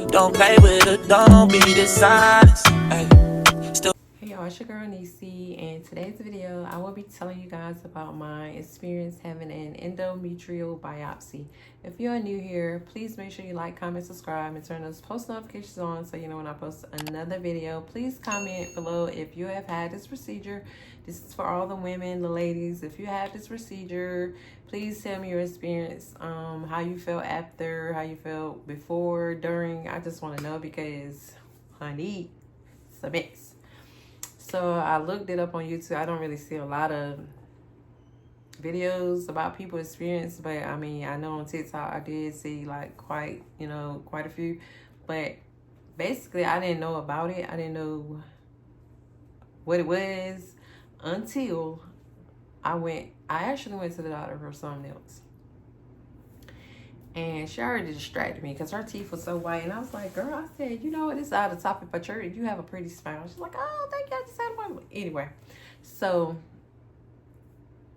Don't play with it, don't be dishonest. Hey, still. Hey y'all, it's your girl Nisi, and today's video I will be telling you guys about my experience having an endometrial biopsy. If you are new here, please make sure you like, comment, subscribe, and turn those post notifications on so you know when I post another video. Please comment below if you have had this procedure. This is for all the women, the ladies. If you had this procedure, please tell me your experience, how you felt after, how you felt before, during. I just want to know because, honey, it's a mess. So I looked it up on YouTube. I don't really see a lot of videos about people's experience, but I mean, I know on TikTok I did see like quite a few, but basically I didn't know about it. I didn't know what it was until I actually went to the doctor for something else. And she already distracted me because her teeth were so white. And I was like, girl, I said, you know what? It's out of topic, but you have a pretty smile. She's like, oh, thank you. I just had one. Anyway, so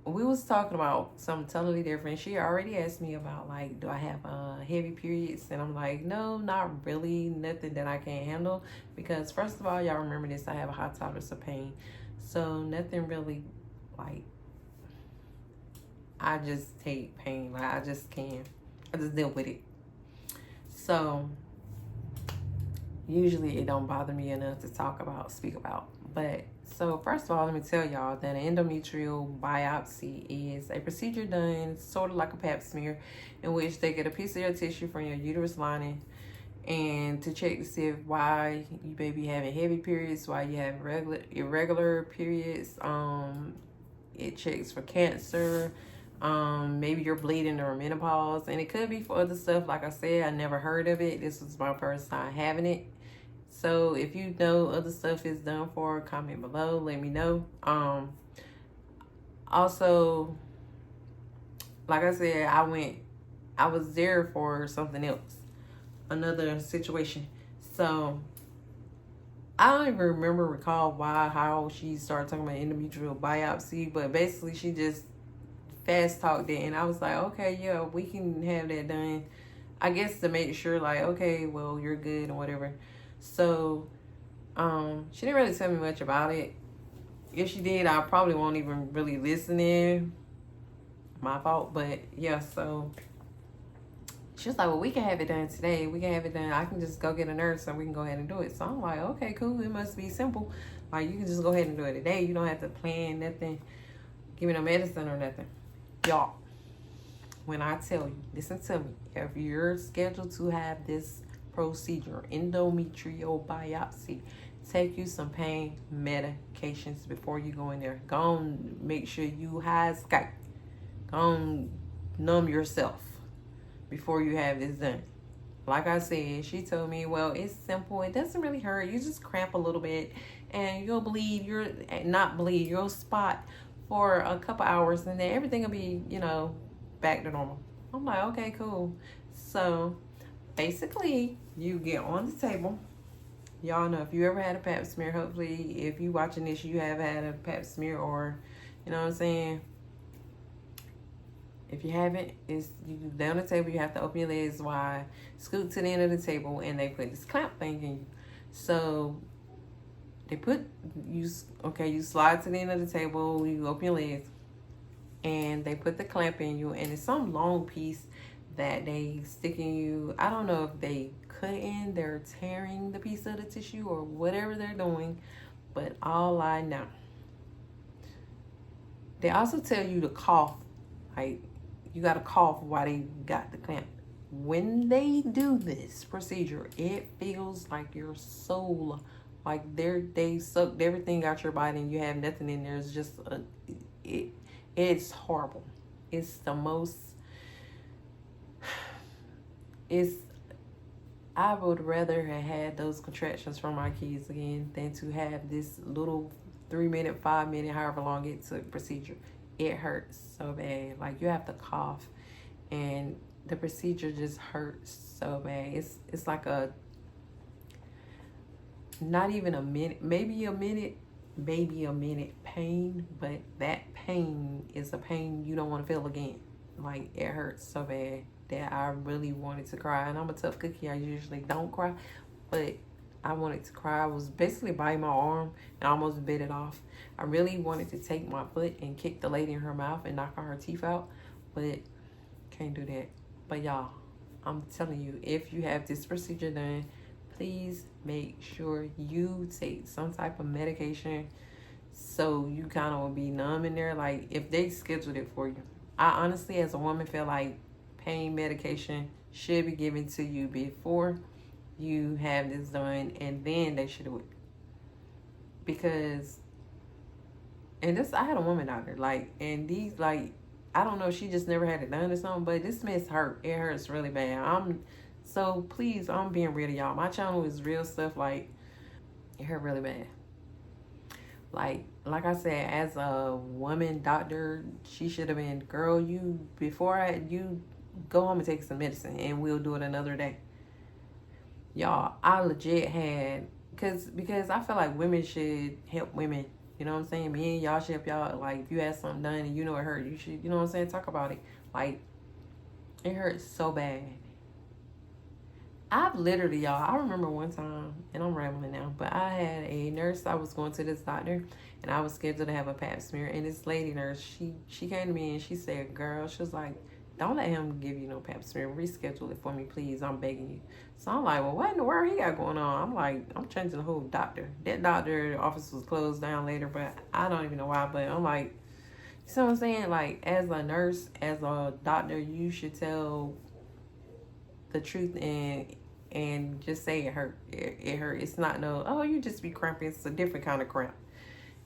we was talking about something totally different. She already asked me about, like, do I have heavy periods? And I'm like, no, not really. Nothing that I can't handle. Because first of all, y'all remember this. I have a high tolerance of pain. So nothing really, like, I just take pain. Like, I just can't. I just deal with it. So usually it don't bother me enough to speak about. But so first of all, let me tell y'all that an endometrial biopsy is a procedure done sort of like a pap smear, in which they get a piece of your tissue from your uterus lining and to check to see why you may be having heavy periods, why you have irregular periods. It checks for cancer. Maybe you're bleeding or menopause, and it could be for other stuff. Like I said, I never heard of it. This was my first time having it. So if you know other stuff is done for, comment below, let me know. Also, like I said, I was there for something else, another situation. So I don't even recall how she started talking about endometrial biopsy, but basically she just fast talked it, and I was like, okay, yeah, we can have that done, I guess, to make sure, like, okay, well, you're good and whatever. So she didn't really tell me much about it. If she did, I probably won't even really listen in. My fault. But yeah, so she was like, well, we can have it done today. We can have it done. I can just go get a nurse and we can go ahead and do it. So I'm like, okay, cool. It must be simple. Like, you can just go ahead and do it today. You don't have to plan nothing, give me no medicine or nothing. Y'all, when I tell you, listen to me, if you're scheduled to have this procedure, endometrial biopsy, take you some pain medications before you go in there. Go on, make sure you high Skype. Go on, numb yourself before you have this done. Like I said, she told me, well, it's simple. It doesn't really hurt. You just cramp a little bit and you'll bleed. You'll spot for a couple hours, and then everything will be, back to normal. I'm like, okay, cool. So basically, you get on the table. Y'all know, if you ever had a pap smear, hopefully if you watching this, you have had a pap smear, or, you know what I'm saying? If you haven't, it's you down the table, you have to open your legs wide, scoot to the end of the table, and they put this clamp thing in you. So you slide to the end of the table, you open your legs, and they put the clamp in you, and it's some long piece that they stick in you. I don't know if they they're tearing the piece of the tissue or whatever they're doing, but all I know, they also tell you to cough. Like, you got to cough while they got the clamp. When they do this procedure, it feels like your soul, like they sucked everything out your body and you have nothing in there. It's just it's horrible. It's the most, I would rather have had those contractions from my kids again than to have this little 3-minute, 5-minute, however long it took procedure. It hurts so bad. Like, you have to cough, and the procedure just hurts so bad. It's like not even a minute, maybe a minute pain, but that pain is a pain you don't want to feel again. Like, it hurt so bad that I really wanted to cry. And I'm a tough cookie. I usually don't cry, but I wanted to cry. I was basically biting my arm and I almost bit it off. I really wanted to take my foot and kick the lady in her mouth and knock her teeth out, but can't do that. But y'all, I'm telling you, if you have this procedure done, please make sure you take some type of medication so you kind of will be numb in there. Like, if they scheduled it for you, I honestly, as a woman, feel like pain medication should be given to you before you have this done, and then they should do it. Because, and this, I had a woman out there, like, and these, like, I don't know, she just never had it done or something, but this mess hurt. It hurts really bad. So please, I'm being real to y'all. My channel is real stuff. Like, it hurt really bad. Like I said, as a woman doctor, she should have been, girl, you go home and take some medicine, and we'll do it another day. Y'all, I legit had, because I feel like women should help women. You know what I'm saying? Me and y'all should help y'all. Like, if you had something done and you know it hurt, you should, you know what I'm saying, talk about it. Like, it hurts so bad. I've literally, y'all, I remember one time, and I'm rambling now, but I had a nurse. I was going to this doctor, and I was scheduled to have a pap smear. And this lady nurse, she came to me and she said, girl, she was like, don't let him give you no pap smear. Reschedule it for me, please. I'm begging you. So I'm like, well, what in the world he got going on? I'm like, I'm changing the whole doctor. That doctor office was closed down later, but I don't even know why. But I'm like, you see what I'm saying? Like, as a nurse, as a doctor, you should tell the truth and just say it hurt. It hurt. It's not no, oh, you just be cramping. It's a different kind of cramp.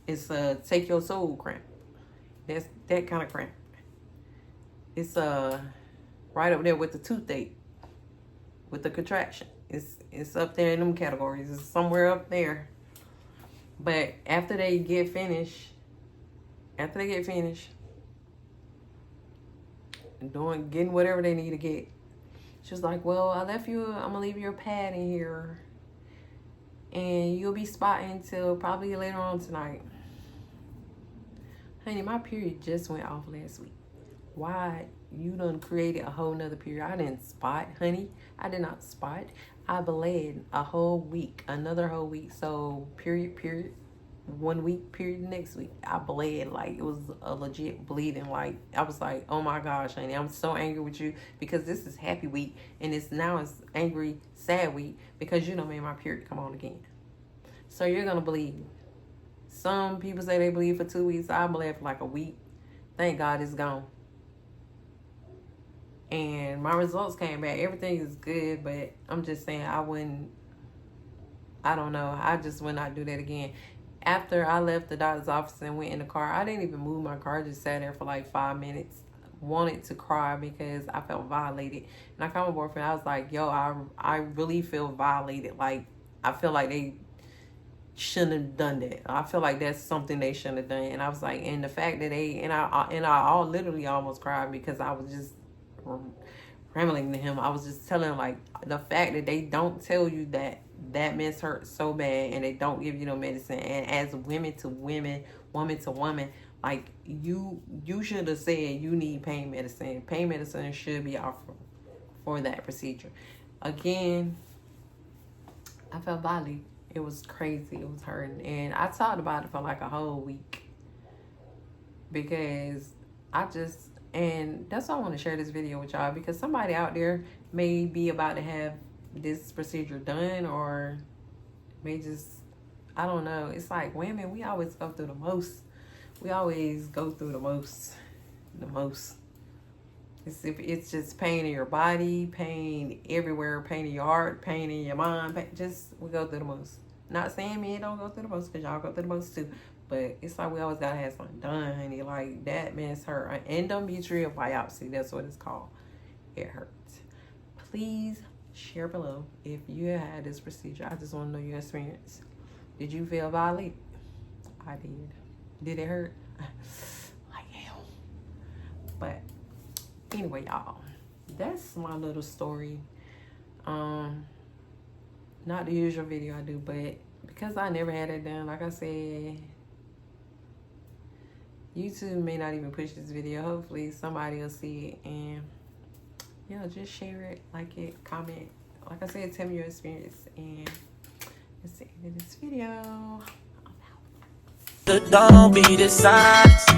It's a take your soul cramp. That's that kind of cramp. It's right up there with the toothache, with the contraction. It's up there in them categories. It's somewhere up there. But after they get finished getting whatever they need to get, she was like, well, I'm gonna leave you a pad in here, and you'll be spotting till probably later on tonight. Honey, my period just went off last week. Why? You done created a whole nother period. I didn't spot, honey. I did not spot. I bled a whole week, another whole week. So period, 1 week, period, next week. I bled. Like, it was a legit bleeding. Like, I was like, oh my gosh, honey, I'm so angry with you, because this is happy week, and it's angry, sad week, because you know, made my period come on again. So you're gonna bleed. Some people say they bleed for 2 weeks. I bled for like a week. Thank God it's gone. And my results came back. Everything is good, but I'm just saying, I don't know. I just would not do that again. After I left the doctor's office and went in the car, I didn't even move my car. I just sat there for like 5 minutes. Wanted to cry because I felt violated. And I called my boyfriend. I was like, yo, I really feel violated. Like, I feel like they shouldn't have done that. I feel like that's something they shouldn't have done. And I was like, and the fact that I literally almost cried, because I was just rambling to him. I was just telling him, like, the fact that they don't tell you that mess hurts so bad, and they don't give you no medicine. And as women to women, woman to woman, like, you should have said you need pain medicine. Pain medicine should be offered for that procedure. Again, I felt violated. It was crazy. It was hurting. And I talked about it for like a whole week, because and that's why I want to share this video with y'all, because somebody out there may be about to have this procedure done, or may just, I don't know. It's like, women, we always go through the most. We always go through the most. It's just pain in your body, pain everywhere, pain in your heart, pain in your mind. We go through the most. Not saying men don't go through the most, because y'all go through the most too. But it's like we always gotta have something done, honey. Like, that mess hurt. An endometrial biopsy, that's what it's called. It hurts. Please share below if you had this procedure. I just want to know your experience. Did you feel violated? I did. Did it hurt? Like hell. But anyway, y'all, that's my little story. Not the usual video I do, but because I never had it done, like I said, YouTube may not even push this video. Hopefully somebody will see it, and yeah, just share it, like it, comment. Like I said, tell me your experience, and that's the end of this video. Don't be dishonest.